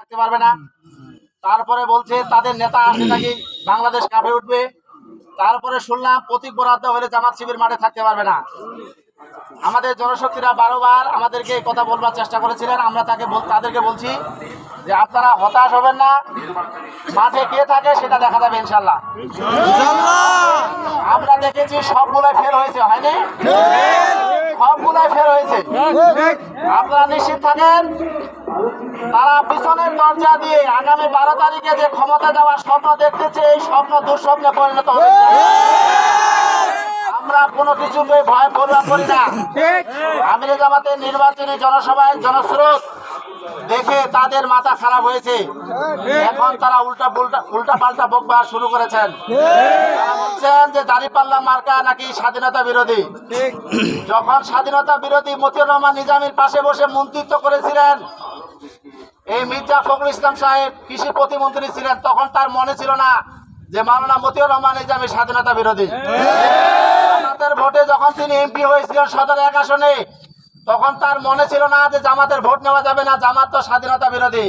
থাকতে পারবে না। তারপরে বলছে তাদের নেতা আসলে নাকি বাংলাদেশ কাঁপে উঠবে। তারপরে শুনলাম প্রতীক বরাদ্দ হলে জামাত শিবির মাঠে থাকতে পারবে না। আমাদের জনশক্তিরা বারবার আমাদেরকে এই কথা বলবার চেষ্টা করেছিলেন। আমরা তাদেরকে বলছি যে আপনারা হতাশ হবেন না, মাঠে কে থাকে সেটা দেখা যাবে ইনশাল্লাহ। আমরা দেখেছি সবগুলাই ফেল হয়েছে, হয়নি? সবগুলাই ফেল হয়েছে। আপনারা নিশ্চিত থাকেন, তারা পিছনের দরজা দিয়ে আগামী 12 তারিখে যে ক্ষমতা যাওয়ার স্বপ্ন দেখতেছে, এই স্বপ্ন দুঃস্বপ্নে পরিণত হবে। আমরা কোনো কিছু ভয় পড়বা করি না। আমিরে জামাতের নির্বাচনী জনসভায় জনস্রোত দেখে তাদের মাথা খারাপ হয়েছে। এখন তারা উল্টা পাল্টা বকবা শুরু করেছেন। তারা বলছেন যে দাঁড়িপাল্লা মার্কা নাকি স্বাধীনতা বিরোধী। যখন স্বাধীনতা বিরোধী মতিউর রহমান নিজামীর পাশে বসে মন্ত্রিত্ব করেছিলেন এই মির্জা ফখরুল ইসলাম সাহেব, কৃষি প্রতিমন্ত্রী ছিলেন, তখন তার মনে ছিল না যে মাওলানা মতিউর রহমান নিজামী স্বাধীনতা বিরোধী। জামাতের ভোটে যখন তিনি এমপি হয়েছিলেন সদর 1 আসনে, তখন তার মনে ছিল না যে জামাতের ভোট নেওয়া যাবে না, জামাত তো স্বাধীনতা বিরোধী।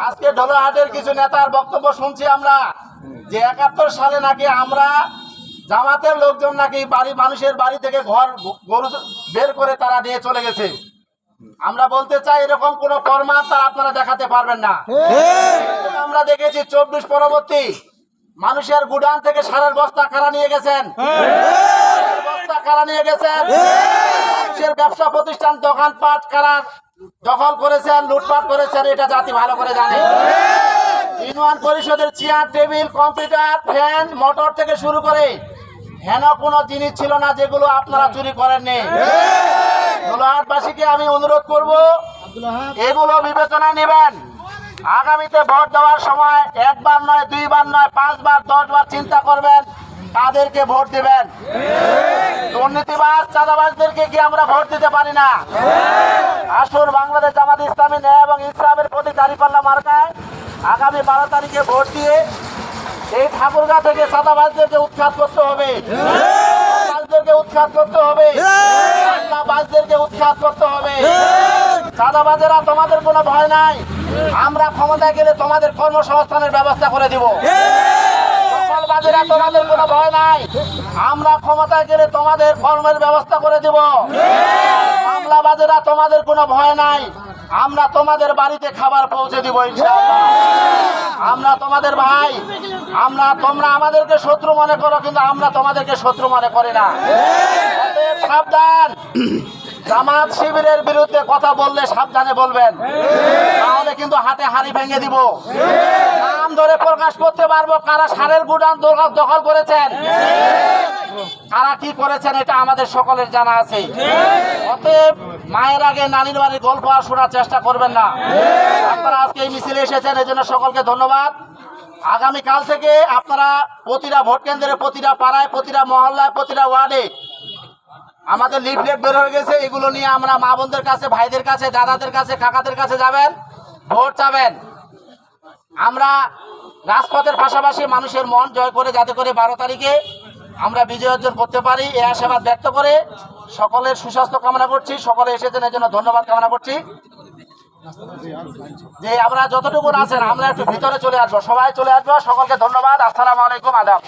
আজকে ঢোলাহাটের কিছু নেতার বক্তব্য শুনছি আমরা যে 71 সালে নাকি আমরা জামাতের লোকজন নাকি মানুষের বাড়ি থেকে গরু বের করে তারা নিয়ে চলে গেছে। আমরা বলতে চাই এরকম কোন প্রমাণ তারা আপনারা দেখাতে পারবেন না। আমরা দেখেছি 24 পরবর্তী মানুষের গুদাম থেকে সারের বস্তা কারা নিয়ে গেছেন, মানুষের ব্যবসা প্রতিষ্ঠান দোকানপাট কারা দখল করেছেন, লুটপাট করেছেন, এটা জাতি ভালো করে জানে। ইউনিয়ন পরিষদের chair table computer fan motor থেকে শুরু করে হেন কোনো জিনিস ছিল না যেগুলো আপনারা চুরি করেননি। ঢোলাহাটবাসীকে আমি অনুরোধ করব এগুলো বিবেচনায় নেবেন। আগামীতে ভোট দেওয়ার সময় 1 বার নয়, 2 বার নয়, 5 বার 10 বার চিন্তা করবেন কাদেরকে ভোট দিবেন। দুর্নীতিবাজ চাঁদাবাজদেরকে কি আমরা ভোট দিতে পারি না? আসুন বাংলাদেশ জামাত ইসলামী ন্যায় এবং ইসলামের প্রতি দাঁড়িপাল্লা মার্কায় আগামী 12 তারিখে ভোট দিয়ে এই ঠাকুরগাঁ থেকে চাঁদাবাজদেরকে উৎখাত করতে হবে, উৎখাত করতে হবে, উৎখাত করতে হবে। চাঁদাবাজেরা তোমাদের কোনো ভয় নাই, আমরা ক্ষমতায় গেলে তোমাদের কর্মসংস্থানের ব্যবস্থা করে দিব। দখলবাজেরা তোমাদের কোনো ভয় নাই, আমরা ক্ষমতায় গেলে তোমাদের কর্মের ব্যবস্থা করে দিব। মামলাবাজেরা তোমাদের কোনো ভয় নাই, আমরা তোমাদের বাড়িতে খাবার পৌঁছে দিব ইনশাআল্লাহ। আমরা তোমাদের ভাই, তোমরা আমাদেরকে শত্রু মনে করো, কিন্তু আমরা তোমাদেরকে শত্রু মনে করি না। সাবধান, জামাত শিবিরের বিরুদ্ধে কথা বললে সাবধানে বলবেন, তাহলে কিন্তু হাতে হাড়ি ভেঙে দিব। নাম ধরে প্রকাশ করতে পারবো কারা সারের গুদাম দখল করেছেন, কারা কি করেছেন, এটা আমাদের সকলের জানা আছে। অতএব মায়ের আগে নানির বাড়ির গল্প আর শোনার চেষ্টা করবেন না। আপনারা আজকে এই মিছিলে এসেছেন, এই জন্য সকলকে ধন্যবাদ। আগামীকাল থেকে আপনারা প্রতিটা ভোট কেন্দ্রে, প্রতিটা পাড়ায়, প্রতিটা মহল্লায়, প্রতিটা ওয়ার্ডে আমাদের লিফলেট বের হয়ে গেছে, এগুলো নিয়ে আমরা মা বোনদের কাছে, ভাইদের কাছে, দাদাদের কাছে, কাকাদের কাছে যাবেন, ভোট চাবেন। আমরা রাজপথের পাশাপাশি মানুষের মন জয় করে যাতে করে 12 তারিখে আমরা বিজয় অর্জন করতে পারি, এই আশাবাদ ব্যক্ত করে সকলের সুস্বাস্থ্য কামনা করছি। সকলে এসেছেন এর জন্য ধন্যবাদ কামনা করছি। যে আমরা যতটুকু আছেন আমরা একটু ভিতরে চলে আসবো, সবাই চলে আসবো। সকলকে ধন্যবাদ। আসসালামু আলাইকুম, আদাব।